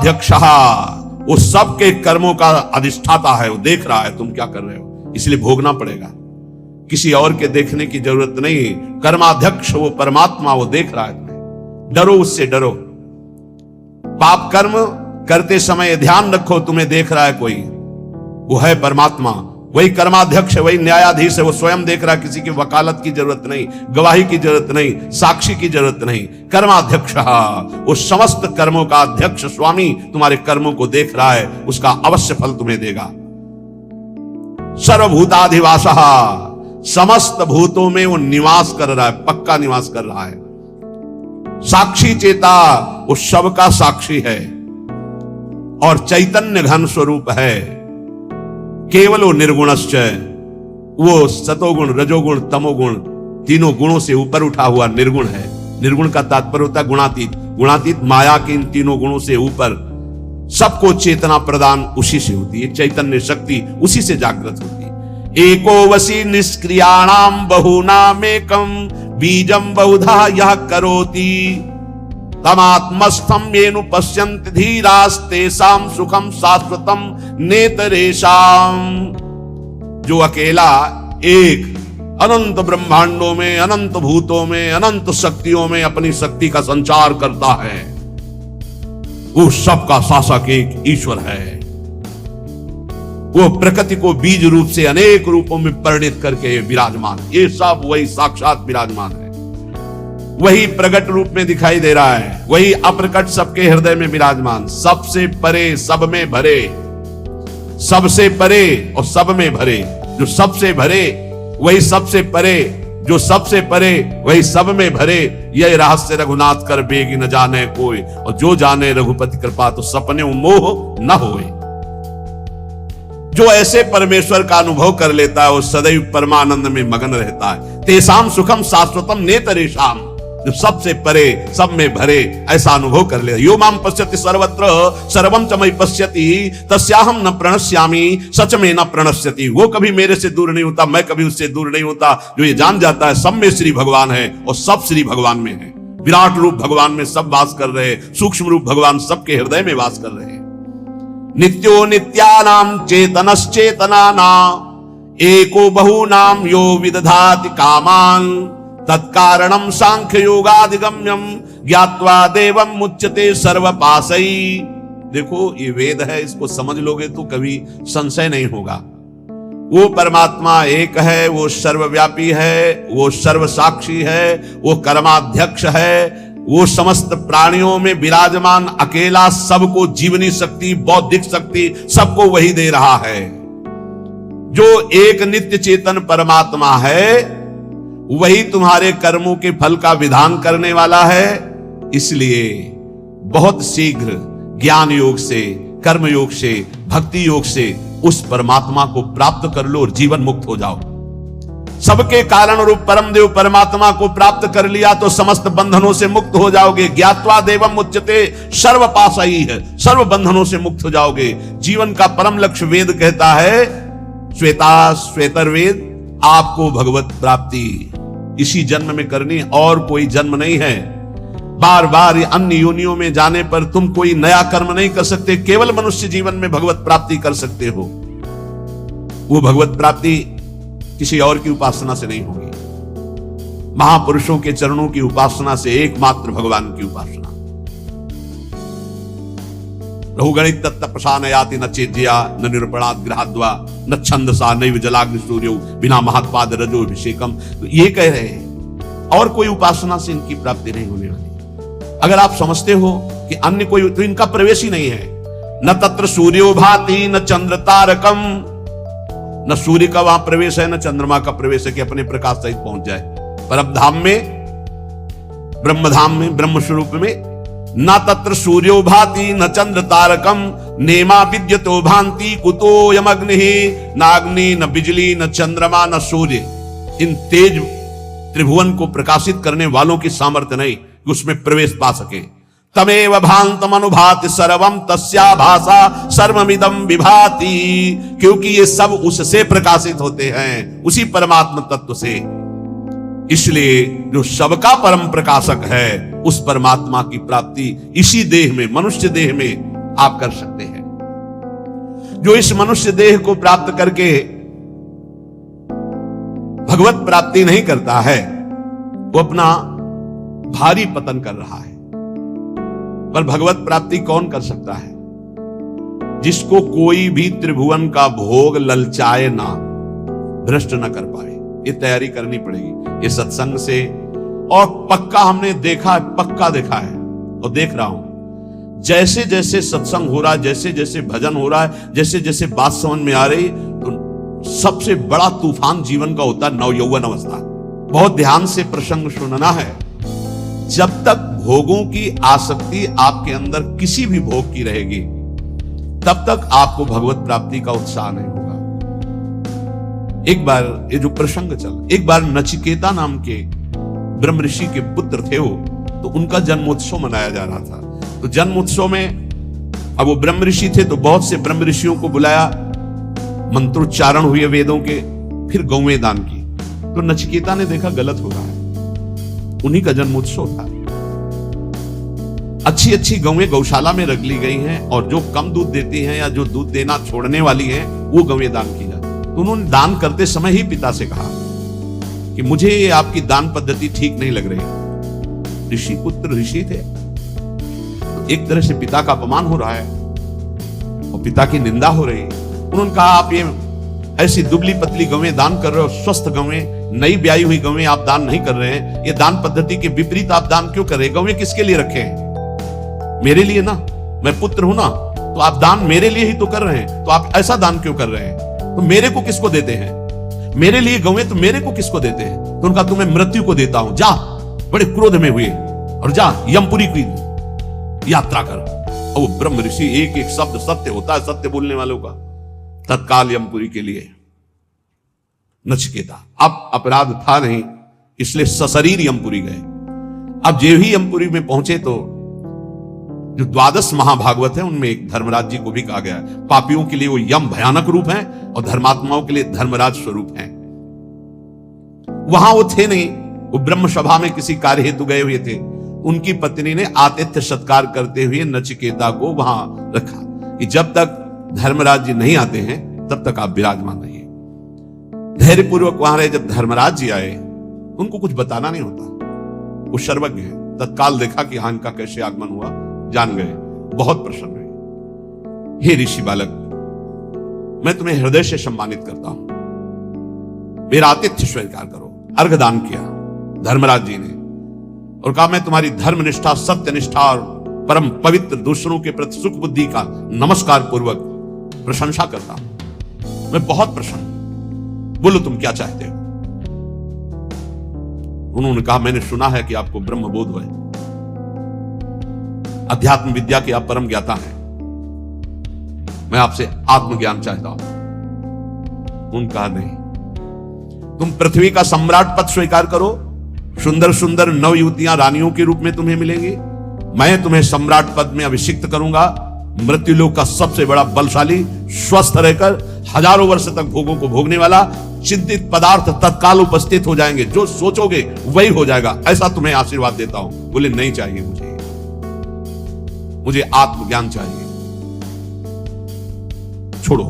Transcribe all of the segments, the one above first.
कर्माध्यक्षः, वो सबके कर्मों का अधिष्ठाता है, वो देख रहा है तुम क्या कर रहे हो, इसलिए भोगना पड़ेगा। किसी और के देखने की जरूरत नहीं। कर्माध्यक्ष वो परमात्मा, वो देख रहा है तुम्हें। डरो उससे, डरो। पाप कर्म करते समय ध्यान रखो, तुम्हें देख रहा है कोई, वो है परमात्मा, वही कर्माध्यक्ष है, वही न्यायाधीश है, वो स्वयं देख रहा है। किसी की वकालत की जरूरत नहीं, गवाही की जरूरत नहीं, साक्षी की जरूरत नहीं। कर्माध्यक्ष, वो समस्त कर्मों का अध्यक्ष स्वामी तुम्हारे कर्मों को देख रहा है, उसका अवश्य फल तुम्हें देगा। सर्वभूताधिवासः, समस्त भूतों में वो निवास कर रहा है, पक्का निवास कर रहा है। साक्षी चेता, वो सबका साक्षी है और चैतन्य घन स्वरूप है। केवल वो निर्गुणश्च, वो सतोगुण, रजोगुण, तमोगुण तीनों गुणों से ऊपर उठा हुआ निर्गुण है। निर्गुण का तात्पर्य होता है गुणातीत। गुणातीत माया के इन तीनों गुणों से ऊपर, सबको चेतना प्रदान उसी से होती है, चैतन्य शक्ति उसी से जागृत होती है। एको वसी निष्क्रियाणाम बहुनामेकम बीजम बहुधा यह करोति तमात्मस्थम येनु पश्यन्ति धीरास्तेषाम सुखम शाश्वतम नेतरेषाम। जो अकेला एक अनंत ब्रह्मांडों में, अनंत भूतों में, अनंत शक्तियों में अपनी शक्ति का संचार करता है, वो सबका शासक एक ईश्वर है। वो प्रकृति को बीज रूप से अनेक रूपों में परिणित करके विराजमान, ये सब वही साक्षात विराजमान है। वही प्रकट रूप में दिखाई दे रहा है, वही अप्रकट सबके हृदय में विराजमान, सबसे परे सब में भरे, सबसे परे और सब में भरे। जो सबसे भरे वही सबसे परे, जो सबसे परे वही सब में भरे। यह रहस्य रघुनाथ कर बेगी न जाने कोई, और जो जाने रघुपति कृपा तो सपने मोह न होए। जो ऐसे परमेश्वर का अनुभव कर लेता है वो सदैव परमानंद में मगन रहता है। तेसाम सुखम शाश्वतम नेतरेषाम, जो सबसे परे सब में भरे ऐसा अनुभव कर ले। यो माम पश्यति सर्वत्र सर्वम च मयि पश्यति तस्याहम न प्रणश्यामि सच में न प्रणश्यति। वो कभी मेरे से दूर नहीं होता, मैं कभी उससे दूर नहीं होता। जो ये जान जाता है सब में श्री भगवान है और सब श्री भगवान में है। विराट रूप भगवान में सब वास कर रहे, सूक्ष्म रूप भगवान सबके हृदय में वास कर रहे हैं। नित्यो नित्यानाम चेतनश्चेतनानाम एको बहुनाम यो विदधाति कामान तत्कारणम सांख्य योगाधिगम्यम ज्ञात्वा देवम मुच्यते सर्वपासई। देखो ये वेद है, इसको समझ लोगे तो कभी संशय नहीं होगा। वो परमात्मा एक है, वो सर्वव्यापी है, वो सर्वसाक्षी है, वो कर्माध्यक्ष है, वो समस्त प्राणियों में विराजमान अकेला, सबको जीवनी शक्ति, बौद्धिक शक्ति सबको वही दे रहा है। जो एक नित्य चेतन परमात्मा है वही तुम्हारे कर्मों के फल का विधान करने वाला है। इसलिए बहुत शीघ्र ज्ञान योग से, कर्म योग से, भक्ति योग से उस परमात्मा को प्राप्त कर लो और जीवन मुक्त हो जाओ। सबके कारण रूप परम देव परमात्मा को प्राप्त कर लिया तो समस्त बंधनों से मुक्त हो जाओगे। ज्ञात्वा देवम मुच्यते सर्वपाशई है, सर्व बंधनों से मुक्त हो जाओगे। जीवन का परम लक्ष्य वेद कहता है, श्वेता श्वेतर्वेद, आपको भगवत प्राप्ति इसी जन्म में करनी, और कोई जन्म नहीं है। बार बार अन्य योनियों में जाने पर तुम कोई नया कर्म नहीं कर सकते। केवल मनुष्य जीवन में भगवत प्राप्ति कर सकते हो। वो भगवत प्राप्ति किसी और की उपासना से नहीं होगी, महापुरुषों के चरणों की उपासना से, एकमात्र भगवान की उपासना। रहुगणित तत्तपसान याति न चेज्या न निरूपणात् गृहाद्वा न छंदसा नैव जलाग्नि सूर्यो बिना महात्पाद रजोभिषेकम। तो ये कह रहे हैं और कोई उपासना से इनकी प्राप्ति नहीं होने वाली। अगर आप समझते हो कि अन्य कोई, तो इनका प्रवेश ही नहीं है। न तत्र सूर्यो भाति न चंद्र तारकम, न सूर्य का वहां प्रवेश है, न चंद्रमा का प्रवेश है कि अपने प्रकाश सहित पहुंच जाए परम धाम में, ब्रह्मधाम में, ब्रह्म स्वरूप में। न तत्र सूर्यो भाति न चंद्र तारकम नेमा विद्यतो भांति कुतो यमग्नि, न अग्नि न बिजली न चंद्रमा न सूर्य। इन तेज त्रिभुवन को प्रकाशित करने वालों की सामर्थ्य नहीं कि उसमें प्रवेश पा सके। तमेव भांतम अनुभाति सर्वम तस्या भाषा सर्वमिदं विभाति, क्योंकि ये सब उससे प्रकाशित होते हैं, उसी परमात्म तत्व से। इसलिए जो सबका परम प्रकाशक है उस परमात्मा की प्राप्ति इसी देह में, मनुष्य देह में आप कर सकते हैं। जो इस मनुष्य देह को प्राप्त करके भगवत प्राप्ति नहीं करता है, वो अपना भारी पतन कर रहा है। पर भगवत प्राप्ति कौन कर सकता है? जिसको कोई भी त्रिभुवन का भोग ललचाए ना, भ्रष्ट ना कर पाए। ये तैयारी करनी पड़ेगी ये सत्संग से। और पक्का हमने देखा, पक्का देखा है और देख रहा हूं, जैसे जैसे सत्संग हो रहा है, जैसे जैसे भजन हो रहा है, जैसे जैसे बात समझ में आ रही, तो सबसे बड़ा तूफान जीवन का होता है नवयौवन अवस्था। बहुत ध्यान से प्रसंग सुनना है। जब तक भोगों की आसक्ति आपके अंदर किसी भी भोग की रहेगी, तब तक आपको भगवत प्राप्ति का उत्साह नहीं होगा। एक बार ये जो प्रसंग चल, एक बार नचिकेता नाम के ब्रह्म ऋषि के पुत्र थे वो, तो उनका जन्मोत्सव मनाया जा रहा था। तो जन्मोत्सव में अब वो ब्रह्म ऋषि थे, तो बहुत से ब्रह्म ऋषियों को बुलाया, मंत्रोच्चारण हुए वेदों के, फिर गौवें दान की। तो नचिकेता ने देखा गलत हो रहा है, उन्हीं का जन्मोत्सव था। अच्छी अच्छी गौवें गौशाला में रख ली गई हैं, और जो कम दूध देती हैं या जो दूध देना छोड़ने वाली हैं, वो गौवें दान की जाए। तो उन्होंने दान करते समय ही पिता से कहा कि मुझे ये आपकी दान पद्धति ठीक नहीं लग रही। ऋषि पुत्र ऋषि थे, तो एक तरह से पिता का अपमान हो रहा है और पिता की निंदा हो रही है। उन्होंने कहा आप ये ऐसी दुबली पतली गौवें दान कर रहे हो, स्वस्थ गौवें, नई ब्याई हुई गौवें आप दान नहीं कर रहे हैं। ये दान पद्धति के विपरीत आप दान क्यों कर रहे हैं? गौवें किसके लिए रखे हैं? मेरे लिए ना, मैं पुत्र हूं ना, तो आप दान मेरे लिए ही तो कर रहे हैं। तो आप ऐसा दान क्यों कर रहे हैं? तो मेरे को किसको देते हैं? मेरे लिए गौवें तो मेरे को किसको देते हैं? तो उनका तुम्हें मृत्यु को देता हूं, जा। बड़े क्रोध में हुए और जा यमपुरी की यात्रा कर। और वो ब्रह्म ऋषि, एक एक शब्द सत्य होता है सत्य बोलने वालों का। तत्काल यमपुरी के लिए नचिकेता, अब अपराध था नहीं, इसलिए सशरीर यमपुरी गए। अब जो ही यमपुरी में पहुंचे, तो जो 12 महाभागवत है उनमें एक धर्मराज जी को भी कहा गया है। पापियों के लिए वो यम भयानक रूप है और धर्मात्माओं के लिए धर्मराज स्वरूप है। वहां वो थे नहीं, वो ब्रह्म सभा में किसी कार्य हेतु गए हुए थे। उनकी पत्नी ने आतिथ्य सत्कार करते हुए नचिकेता को वहां रखा कि जब तक धर्मराज जी नहीं आते हैं तब तक आप विराजमान रहिए। धैर्यपूर्वक वहां रहे। जब धर्मराज जी आए, उनको कुछ बताना नहीं होता, वो सर्वज्ञ है। तत्काल देखा कि हाँ इनका कैसे आगमन हुआ, जान गए, बहुत प्रसन्न हुए। हे ऋषि बालक, मैं तुम्हें हृदय से सम्मानित करता हूं, मेरा आतिथ्य स्वीकार करो। अर्घदान किया धर्मराज जी ने और कहा मैं तुम्हारी धर्मनिष्ठा, सत्यनिष्ठा और परम पवित्र दूसरों के प्रति सुख बुद्धि का नमस्कार पूर्वक प्रशंसा करता हूं। मैं बहुत प्रसन्न, बोलो तुम क्या चाहते हो? उन्होंने कहा मैंने सुना है कि आपको ब्रह्म बोध है, अध्यात्म विद्या के आप परम ज्ञाता हैं, मैं आपसे आत्मज्ञान चाहता हूं। उन्होंने कहा नहीं, तुम पृथ्वी का सम्राट पद स्वीकार करो, सुंदर सुंदर नव युवतियां रानियों के रूप में तुम्हें मिलेंगी, मैं तुम्हें सम्राट पद में अभिषिक्त करूंगा। मृत्युलोक का सबसे बड़ा बलशाली, स्वस्थ रहकर हजारों वर्ष तक भोगों को भोगने वाला चिंतित पदार्थ तत्काल उपस्थित हो जाएंगे, जो सोचोगे वही हो जाएगा, ऐसा तुम्हें आशीर्वाद देता हूं। बोले नहीं चाहिए, मुझे आत्मज्ञान चाहिए, छोड़ो।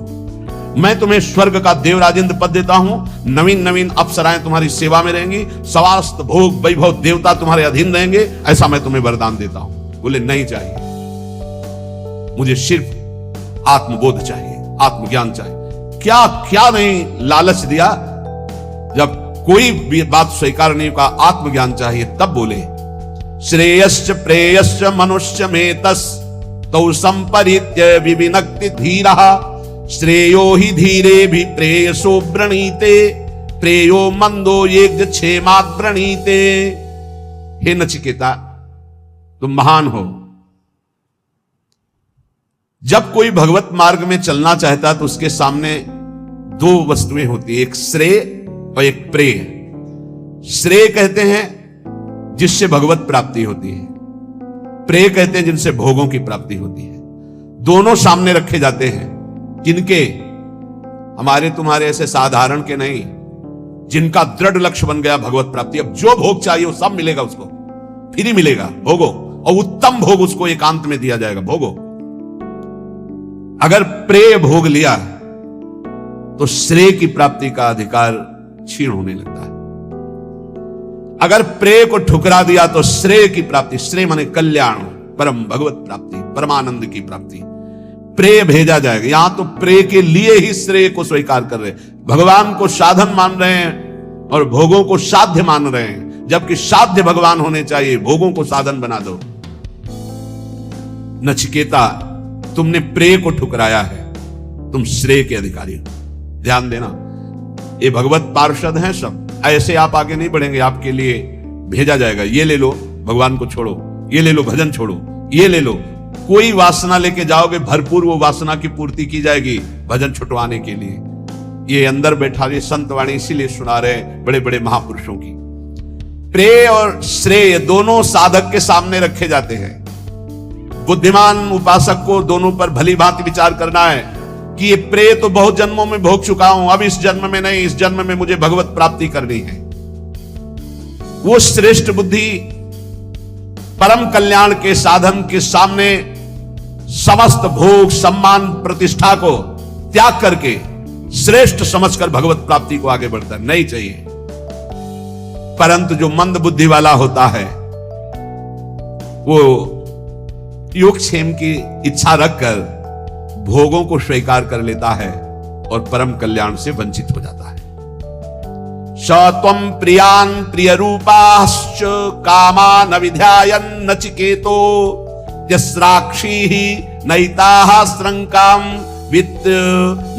मैं तुम्हें स्वर्ग का देवराजेंद्र पद देता हूं, नवीन नवीन अप्सराएं तुम्हारी सेवा में रहेंगी, समस्त भोग वैभव देवता तुम्हारे अधीन रहेंगे, ऐसा मैं तुम्हें वरदान देता हूं। बोले नहीं चाहिए, मुझे सिर्फ आत्मबोध चाहिए, आत्मज्ञान चाहिए। क्या क्या नहीं लालच दिया, जब कोई भी बात स्वीकार नहीं का, आत्मज्ञान चाहिए, तब बोले श्रेयश्च प्रेयश्च मनुष्य में तस् तौ संपरित्य विविनक्ति धीरः श्रेयो ही धीरे भी प्रेयसो व्रणीते प्रेयो मंदो यज्ञ क्षेमात् व्रणीते। हे नचिकेता, तुम महान हो। जब कोई भगवत मार्ग में चलना चाहता है तो उसके सामने दो वस्तुएं होती है, एक श्रेय और एक प्रेय। श्रेय कहते हैं जिससे भगवत प्राप्ति होती है, प्रेय कहते हैं जिनसे भोगों की प्राप्ति होती है। दोनों सामने रखे जाते हैं, किनके? हमारे तुम्हारे ऐसे साधारण के नहीं, जिनका दृढ़ लक्ष्य बन गया भगवत प्राप्ति। अब जो भोग चाहिए वो सब मिलेगा उसको, फ्री मिलेगा, भोगो, और उत्तम भोग उसको एकांत में दिया जाएगा, भोगो। अगर प्रेय भोग लिया तो श्रेय की प्राप्ति का अधिकार क्षीण होने लगता है। अगर प्रेय को ठुकरा दिया तो श्रेय की प्राप्ति, श्रेय माने कल्याण, परम भगवत प्राप्ति, परमानंद की प्राप्ति, प्रेय भेजा जाएगा। यहां तो प्रेय के लिए ही श्रेय को स्वीकार कर रहे हैं, भगवान को साधन मान रहे हैं और भोगों को साध्य मान रहे हैं, जबकि साध्य भगवान होने चाहिए, भोगों को साधन बना दो। नचिकेता, तुमने प्रेय को ठुकराया है, तुम श्रेय के अधिकारी हो। ध्यान देना, ये भगवत पार्षद हैं सब, ऐसे आप आगे नहीं बढ़ेंगे, आपके लिए भेजा जाएगा, ये ले लो भगवान को छोड़ो, ये ले लो भजन छोड़ो, ये ले लो। कोई वासना लेके जाओगे भरपूर, वो वासना की पूर्ति की जाएगी भजन छुटवाने के लिए। ये अंदर बैठा ये संत वाणी इसीलिए सुना रहे बड़े बड़े महापुरुषों की। प्रेय और श्रेय दोनों साधक के सामने रखे जाते हैं। बुद्धिमान उपासक को दोनों पर भली भांति विचार करना है कि ये प्रेय तो बहुत जन्मों में भोग चुका हूं, अब इस जन्म में नहीं, इस जन्म में मुझे भगवत प्राप्ति करनी है। वो श्रेष्ठ बुद्धि परम कल्याण के साधन के सामने समस्त भोग सम्मान प्रतिष्ठा को त्याग करके श्रेष्ठ समझकर भगवत प्राप्ति को आगे बढ़ता नहीं चाहिए। परंतु जो मंद बुद्धि वाला होता है वो योगक्षेम की इच्छा रखकर भोगों को स्वीकार कर लेता है और परम कल्याण से वंचित हो जाता है। सत्वं प्रियान प्रिय रूपाश्च कामान विध्यायन् नचिकेतो यस्राक्षी नैताः श्रृंकाम वित्त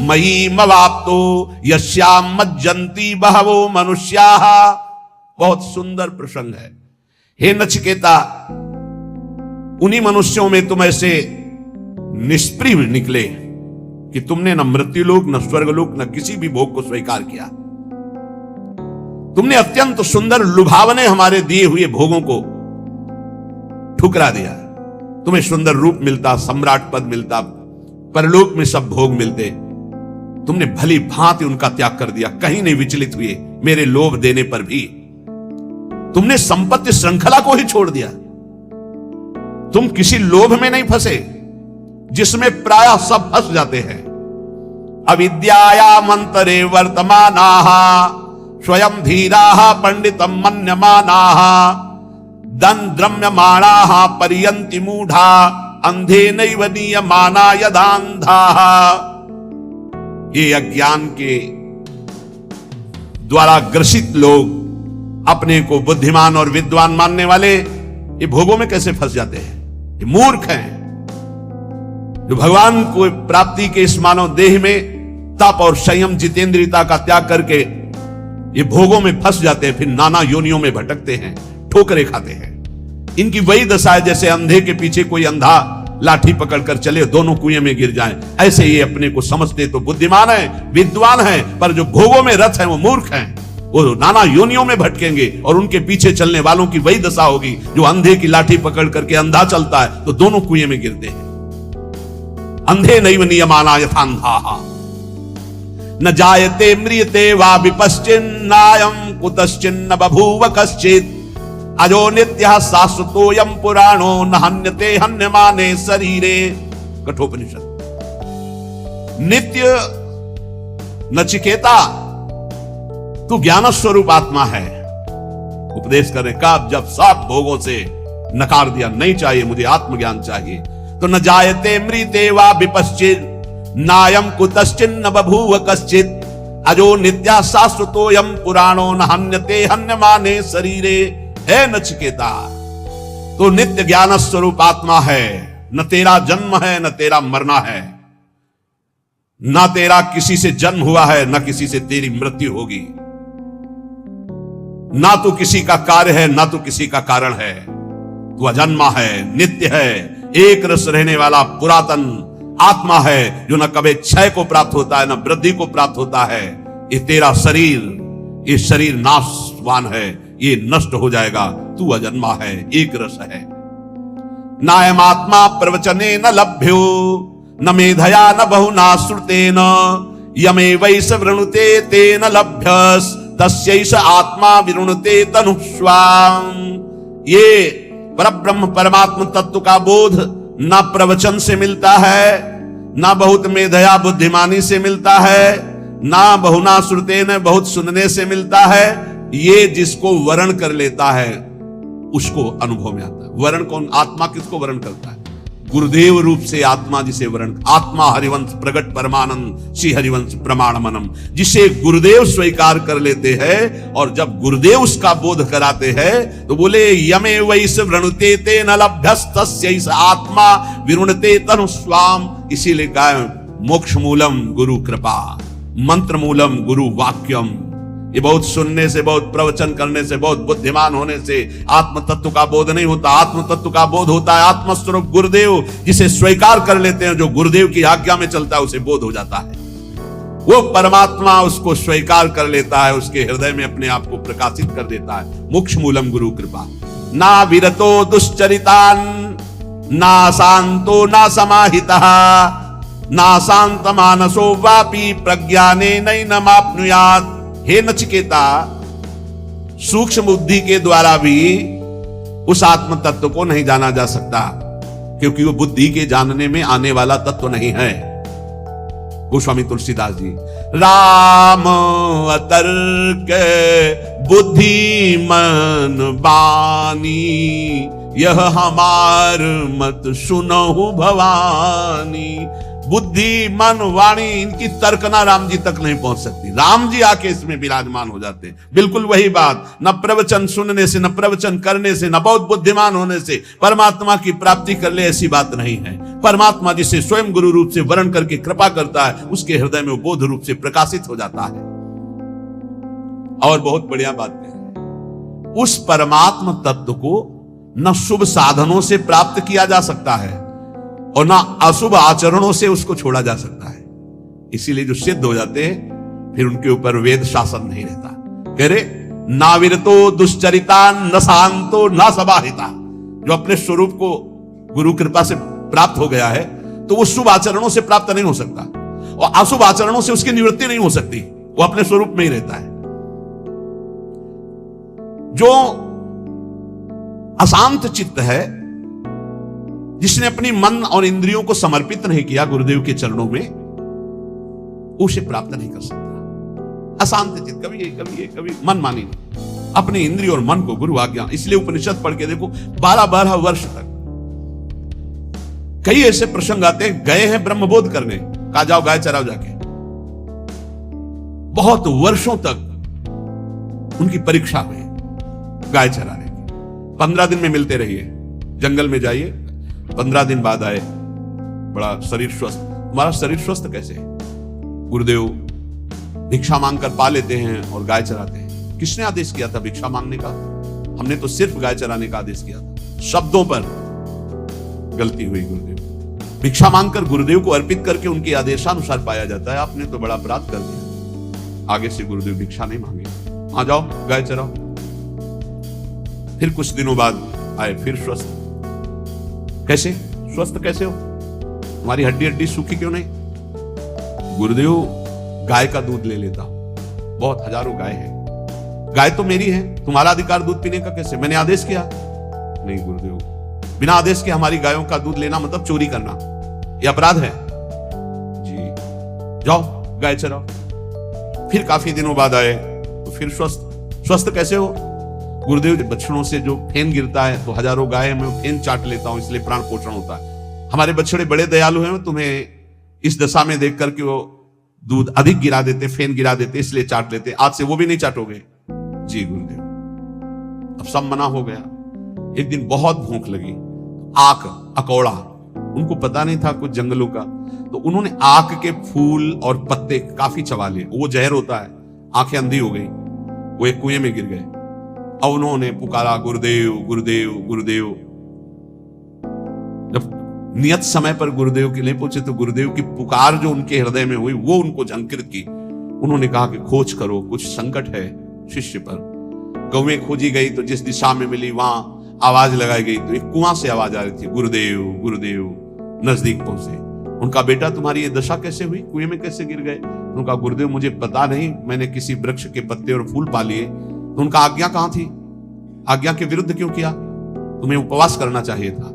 मयीमवाप्तो यस्याम मज्जन्ति बहवो मनुष्याः। बहुत सुंदर प्रसंग है। हे नचिकेता, उन्हीं मनुष्यों में तुम ऐसे निष्प्रिय निकले कि तुमने न मृत्युलोक न स्वर्गलोक न किसी भी भोग को स्वीकार किया। तुमने अत्यंत सुंदर लुभावने हमारे दिए हुए भोगों को ठुकरा दिया। तुम्हें सुंदर रूप मिलता, सम्राट पद मिलता, परलोक में सब भोग मिलते, तुमने भली भांति उनका त्याग कर दिया, कहीं नहीं विचलित हुए मेरे लोभ देने पर भी। तुमने संपत्ति श्रृंखला को ही छोड़ दिया। तुम किसी लोभ में नहीं फंसे जिसमें प्रायः सब फंस जाते हैं। अविद्याया मंतरे वर्तमानाः स्वयं धीराः पंडितम मन्यमानाः दंद्रम्यमाणाः पर्यन्ति मूढ़ा अंधेनैव नीयमाना यदान्धाः। ये अज्ञान के द्वारा ग्रसित लोग अपने को बुद्धिमान और विद्वान मानने वाले ये भोगों में कैसे फंस जाते हैं। ये मूर्ख हैं जो भगवान को प्राप्ति के इस मानव देह में तप और संयम जितेंद्रियता का त्याग करके ये भोगों में फंस जाते हैं, फिर नाना योनियों में भटकते हैं, ठोकरें खाते हैं। इनकी वही दशा है जैसे अंधे के पीछे कोई अंधा लाठी पकड़कर चले, दोनों कुएं में गिर जाएं। ऐसे ये अपने को समझते तो बुद्धिमान है, विद्वान है, पर जो भोगों में रत है वो मूर्ख हैं। वो नाना योनियों में भटकेंगे और उनके पीछे चलने वालों की वही दशा होगी जो अंधे की लाठी पकड़ करके अंधा चलता है तो दोनों कुएं में गिरते हैं। अंधे नैव नियमाना यथान्धाः न जायते म्रियते वा विपश्चिन्नायं कुतश्चिन्न बभूव कश्चित् अजो नित्यः शाश्वतोऽयं पुराणो न हन्यते हन्यमाने शरीरे। कठोपनिषद। नित्य नचिकेता, तू ज्ञान स्वरूप आत्मा है। उपदेश करने का जब सब भोगों से नकार दिया, नहीं चाहिए मुझे आत्मज्ञान चाहिए, तो न जायते मृते वा विपश्चित् नायम कुतश्चिन्न बभूव कश्चित् अजो नित्या शाश्वतोऽयं पुराणो न हन्यते हन्यमाने शरीरे। है नचिकेता, तो नित्य ज्ञान स्वरूप आत्मा है, न तेरा जन्म है न तेरा मरना है, न तेरा किसी से जन्म हुआ है न किसी से तेरी मृत्यु होगी, ना तो किसी का कार्य है ना तो किसी का कारण है। तू अजन्मा है, नित्य है, एक रस रहने वाला पुरातन आत्मा है जो न कभी क्षय को प्राप्त होता है न वृद्धि को प्राप्त होता है। ये तेरा शरीर, ये शरीर नाशवान है, ये नष्ट हो जाएगा। तू अजन्मा है, एक रस है। नायम आत्मा प्रवचने न लभ्यो न मेधया न बहुना श्रुतेन यमे वैस वृणुते तेन लभ्यस तस्यैष आत्मा विरुणते तनुस्वाम। ये परब्रह्म परमात्म तत्व का बोध न प्रवचन से मिलता है ना बहुत मेधया बुद्धिमानी से मिलता है, ना बहुना श्रुतेन बहुत सुनने से मिलता है। ये जिसको वर्ण कर लेता है उसको अनुभव में आता है। वर्ण कौन? आत्मा किसको वर्ण करता है? गुरुदेव रूप से आत्मा जिसे वर्ण, आत्मा हरिवंश प्रगट परमानंद श्री हरिवंश प्रमाण मनम, जिसे गुरुदेव स्वीकार कर लेते हैं। और जब गुरुदेव उसका बोध कराते हैं तो बोले यमे वैस वृणुते ते न लभ्यस्तस्य आत्मा विरुणते तनु स्वाम। इसीलिए कहा मोक्ष मूलम गुरु कृपा, मंत्र मूलम गुरु वाक्यम। ये बहुत सुनने से, बहुत प्रवचन करने से, बहुत बुद्धिमान होने से आत्म तत्व का बोध नहीं होता। आत्म तत्व का बोध होता है आत्मस्वरूप गुरुदेव, जिसे स्वीकार कर लेते हैं, जो गुरुदेव की आज्ञा में चलता है उसे बोध हो जाता है। वो परमात्मा उसको स्वीकार कर लेता है, उसके हृदय में अपने आप को प्रकाशित कर देता है। मोक्ष मूलम गुरु कृपा। ना विरतो दुश्चरितान, ना शांतो ना समाहिता, ना शांत मानसो वापी प्रज्ञाने नैनमाप्नुयात्। हे नचिकेता, सूक्ष्म बुद्धि के द्वारा भी उस आत्म तत्व को नहीं जाना जा सकता, क्योंकि वो बुद्धि के जानने में आने वाला तत्व नहीं है। गोस्वामी तुलसीदास जी, राम अतर्क बुद्धि मन बानी, यह हमार मत सुनहु भवानी। बुद्धि मन वाणी इनकी तर्कना राम जी तक नहीं पहुंच सकती। राम जी आके इसमें विराजमान हो जाते हैं। बिल्कुल वही बात, न प्रवचन सुनने से, न प्रवचन करने से, न बहुत बुद्धिमान होने से परमात्मा की प्राप्ति कर ले, ऐसी बात नहीं है। परमात्मा जिसे स्वयं गुरु रूप से वर्ण करके कृपा करता है, उसके हृदय में वो बोध रूप से प्रकाशित हो जाता है। और बहुत बढ़िया बात है, उस परमात्म तत्व को न शुभ साधनों से प्राप्त किया जा सकता है और ना अशुभ आचरणों से उसको छोड़ा जा सकता है। इसीलिए जो सिद्ध हो जाते हैं फिर उनके ऊपर वेद शासन नहीं रहता। कह रहे ना विरतो दुश्चरिता न शांतो न समाहिता। जो अपने स्वरूप को गुरु कृपा से प्राप्त हो गया है तो वो शुभ आचरणों से प्राप्त नहीं हो सकता और अशुभ आचरणों से उसकी निवृत्ति नहीं हो सकती। वो अपने स्वरूप में ही रहता है। जो अशांत चित्त है, जिसने अपनी मन और इंद्रियों को समर्पित नहीं किया गुरुदेव के चरणों में, उसे प्राप्त नहीं कर सकता। अशांत चित्त कभी मन मानी नहीं, अपने इंद्रिय और मन को गुरु आज्ञा। इसलिए उपनिषद पढ़ के देखो 12-12 वर्ष तक कई ऐसे प्रसंग आते हैं, गए हैं ब्रह्मबोध करने, कहा जाओ गाय चराओ जाके। बहुत वर्षों तक उनकी परीक्षा हुई गाय चराने की। 15 दिन में मिलते रहिए, जंगल में जाइए, 15 दिन बाद आए, बड़ा शरीर स्वस्थ। तुम्हारा शरीर स्वस्थ कैसे है? गुरुदेव भिक्षा मांगकर पा लेते हैं और गाय चराते हैं। किसने आदेश किया था भिक्षा मांगने का? हमने तो सिर्फ गाय चराने का आदेश किया था। शब्दों पर गलती हुई। गुरुदेव भिक्षा मांगकर गुरुदेव को अर्पित करके उनके आदेशानुसार पाया जाता है। आपने तो बड़ा अपराध कर दिया। आगे से गुरुदेव भिक्षा नहीं मांगे, आ जाओ गाय चराओ। फिर कुछ दिनों बाद आए, फिर स्वस्थ। कैसे स्वस्थ कैसे हो? तुम्हारी हड्डी हड्डी सूखी क्यों नहीं? गुरुदेव गाय का दूध ले लेता हूं, बहुत हजारों गाय है, गाय तो मेरी है, तुम्हारा अधिकार दूध पीने का कैसे? मैंने आदेश किया? नहीं गुरुदेव, बिना आदेश के हमारी गायों का दूध लेना मतलब चोरी करना, यह अपराध है। जी जाओ गाय चराओ। फिर काफी दिनों बाद आए तो फिर स्वस्थ। स्वस्थ कैसे हो? गुरुदेव बछड़ों से जो फेन गिरता है तो हजारों गाय मैं फेन चाट लेता हूं, इसलिए प्राण पोषण होता है। हमारे बछड़े बड़े दयालु हैं, तुम्हें इस दशा में देख करके वो दूध अधिक गिरा देते, फेन गिरा देते, इसलिए चाट लेते। आज से वो भी नहीं चाटोगे? जी गुरुदेव। अब सब मना हो गया। एक दिन बहुत भूख लगी, आक अकौड़ा, उनको पता नहीं था कुछ जंगलों का, तो उन्होंने आक के फूल और पत्ते काफी चबा लिए। वो जहर होता है, आंखें अंधी हो गई, वो एक कुएं में गिर गए। और उन्होंने पुकारा गुरुदेव गुरुदेव गुरुदेव। जब नियत समय पर गुरुदेव के लिए पहुंचे तो गुरुदेव की पुकार जो उनके हृदय में हुई वो उनको झंकृत की। उन्होंने कहा कि खोज करो, कुछ संकट है शिष्य पर। गौएं खोजी गई तो जिस दिशा में मिली वहां आवाज लगाई गई तो एक कुआं से आवाज आ रही थी, गुरुदेव गुरुदेव। नजदीक पहुंचे, उनका बेटा तुम्हारी ये दशा कैसे हुई, कुएं में कैसे गिर गए? उनका गुरुदेव मुझे पता नहीं, मैंने किसी वृक्ष के पत्ते और फूल पा लिए। तो उनका आज्ञा कहां थी? आज्ञा के विरुद्ध क्यों किया? तुम्हें उपवास करना चाहिए था।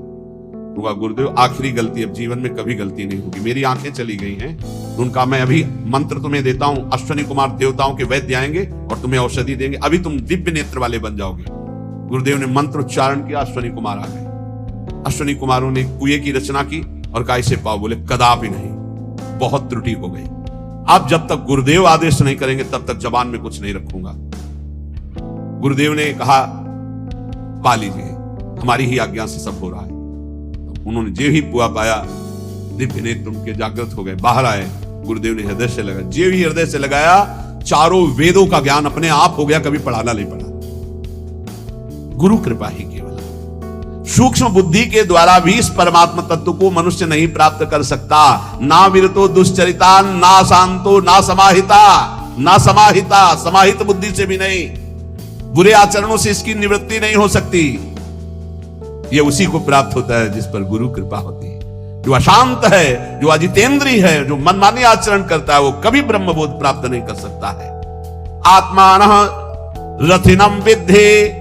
तो गुरुदेव आखिरी गलती, अब जीवन में कभी गलती नहीं होगी, मेरी आंखें चली गई हैं, तो उनका मैं अभी मंत्र तुम्हें देता हूं, अश्वनी कुमार देवताओं के वैद्य आएंगे और तुम्हें औषधि देंगे, अभी तुम दिव्य नेत्र वाले बन जाओगे। गुरुदेव ने मंत्र उच्चारण किया, अश्वनी कुमार आ गए। अश्वनी कुमारों ने कुएं की रचना की और कहा इसे पाओ, बोले कदापि नहीं, बहुत त्रुटि हो गई, आप जब तक गुरुदेव आदेश नहीं करेंगे तब तक जबान में कुछ नहीं रखूंगा। गुरुदेव ने कहा पा लीजिए, हमारी ही आज्ञा से सब हो रहा है। उन्होंने जे ही पुआ पाया, दिव्य नेत्र उनके जागृत हो गए, बाहर आए। गुरुदेव ने हृदय से लगाया, जे ही हृदय से लगाया, चारों वेदों का ज्ञान अपने आप हो गया, कभी पढ़ाना नहीं पड़ा। गुरु कृपा ही केवल। सूक्ष्म बुद्धि के द्वारा भी इस परमात्मा तत्व को मनुष्य नहीं प्राप्त कर सकता। ना विरतो दुश्चरिता, ना शांतो, ना समाहिता, ना समाहिता, समाहित बुद्धि से भी नहीं, बुरे आचरणों से इसकी निवृत्ति नहीं हो सकती। यह उसी को प्राप्त होता है जिस पर गुरु कृपा होती है। जो अशांत है, जो अजितेंद्री है, जो मनमानी आचरण करता है, वो कभी ब्रह्मबोध प्राप्त नहीं कर सकता है। आत्मानः रथिनम विद्धि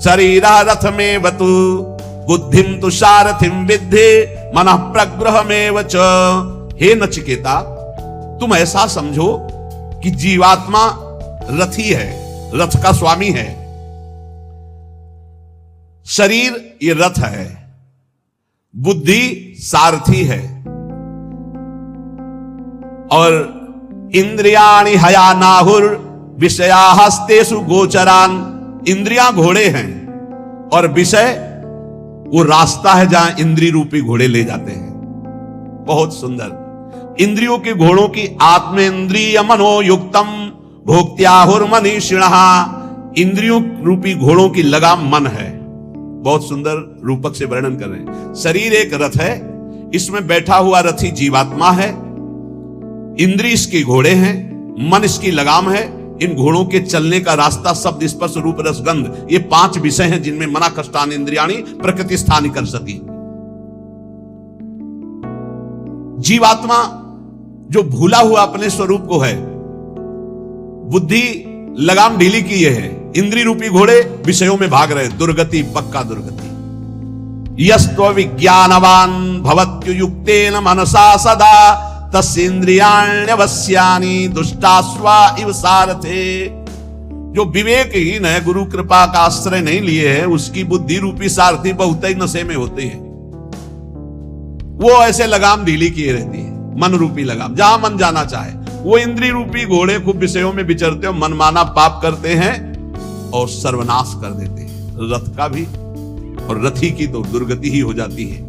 शरीरा रथमेव तु, बुद्धिम तु सारथिम विद्धि मनः प्रग्रहमेव च। हे नचिकेता, तुम ऐसा समझो कि जीवात्मा रथी है, रथ का स्वामी है, शरीर ये रथ है, बुद्धि सारथी है, और इंद्रियाणि हयानाहुर विषया हस्तेषु गोचरान। इंद्रियां घोड़े हैं और विषय वो रास्ता है जहां इंद्रिय रूपी घोड़े ले जाते हैं। बहुत सुंदर। इंद्रियों के घोड़ों की आत्मेन्द्रिय मनोयुक्तम भोक्त्याहुर्मनीषिणः। इंद्रियों रूपी घोड़ों की लगाम मन है। बहुत सुंदर रूपक से वर्णन कर रहे हैं। शरीर एक रथ है, इसमें बैठा हुआ रथी जीवात्मा है, इंद्रिय इसके घोड़े हैं, मन इसकी लगाम है। इन घोड़ों के चलने का रास्ता शब्द स्पर्श रूप रस गंध, ये 5 विषय हैं जिनमें मना कष्टान इंद्रियाणी प्रकृति स्थानी कर सकी। जीवात्मा जो भूला हुआ अपने स्वरूप को है, बुद्धि लगाम ढीली की है, इंद्रिय रूपी घोड़े विषयों में भाग रहे, दुर्गति, पक्का दुर्गति। यस्त्व विज्ञानवान भवत्युयुक्तेन मनसा सदा तस्येन्द्रियाण्यवस्यानि दुष्टास्वा इव सारथे। जो विवेकहीन है, गुरु कृपा का आश्रय नहीं लिए है, उसकी बुद्धि रूपी सारथी बहुत ही नशे में होते हैं। वो ऐसे लगाम ढीली किए रहती है, मन रूपी लगाम, जहां मन जाना चाहे। वो इंद्रिय रूपी घोड़े खूब विषयों में विचरते हो, मनमाना पाप करते हैं और सर्वनाश कर देते हैं, रथ का भी और रथी की तो दुर्गति ही हो जाती है।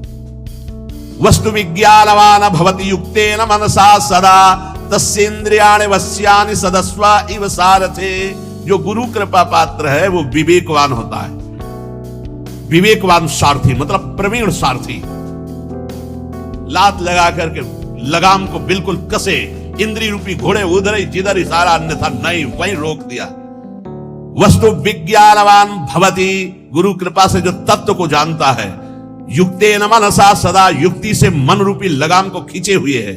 वस्तु विज्ञानवान भवति युक्तेन मनसा सदा तस्येन्द्रियाणि वस्यानि सदस्वा इव सारथे। जो गुरु कृपा पात्र है वो विवेकवान होता है। विवेकवान सारथी मतलब प्रवीण सारथी, लात लगा करके लगाम को बिल्कुल कसे, इंद्रिय रूपी घोड़े उधर ही जिधर इशारा, अन्यथा नहीं, वहीं रोक दिया। वस्तु विज्ञानवान भवति, गुरु कृपा से जो तत्व को जानता है, युक्तेन मनसा सदा, युक्ति से मन रूपी लगाम को खींचे हुए है,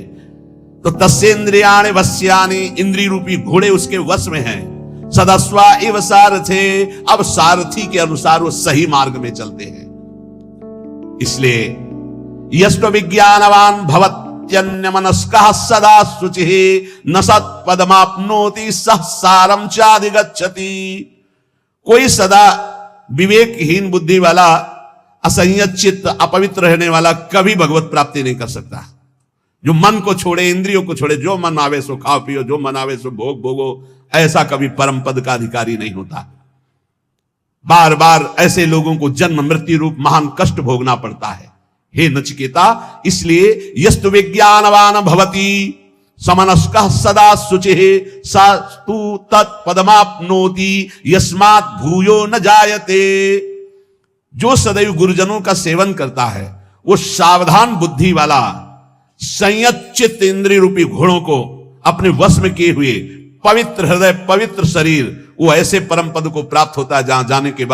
तो तस्येन्द्रियाणि वस्यानि, इंद्रिय रूपी घोड़े उसके वश में हैं। सदस्वा इव सारथे, अब सारथी के अनुसार वो सही मार्ग में चलते हैं। इसलिए यस्त्व विज्ञानवान भवत्यन्यमनस्कः सदा शुचिः न सत्पदमाप्नोति सः सारं चाधिगच्छति। कोई सदा विवेकहीन बुद्धि वाला, असंयत चित्त, अपवित्र रहने वाला कभी भगवत प्राप्ति नहीं कर सकता। जो मन को छोड़े, इंद्रियों को छोड़े, जो मन आवे सो खाओ पियो, जो मन आवे सो भोग भोगो, ऐसा कभी परम पद का अधिकारी नहीं होता। बार बार ऐसे लोगों को जन्म मृत्यु रूप महान कष्ट भोगना पड़ता है। हे नचिकेता, इसलिए यस्तु विज्ञानवान भवति समनस्कः सदा शुचिः सस्तु तत्पदमाप्नोति यस्मात् भूयो न जायते। जो सदैव गुरुजनों का सेवन करता है, वो सावधान बुद्धि वाला, संयत चित्त, इंद्रिय रूपी घोड़ों को अपने वश में किए हुए, पवित्र हृदय, पवित्र शरीर, वो ऐसे परम पद को प्राप्त होता है जहां जाने के बाद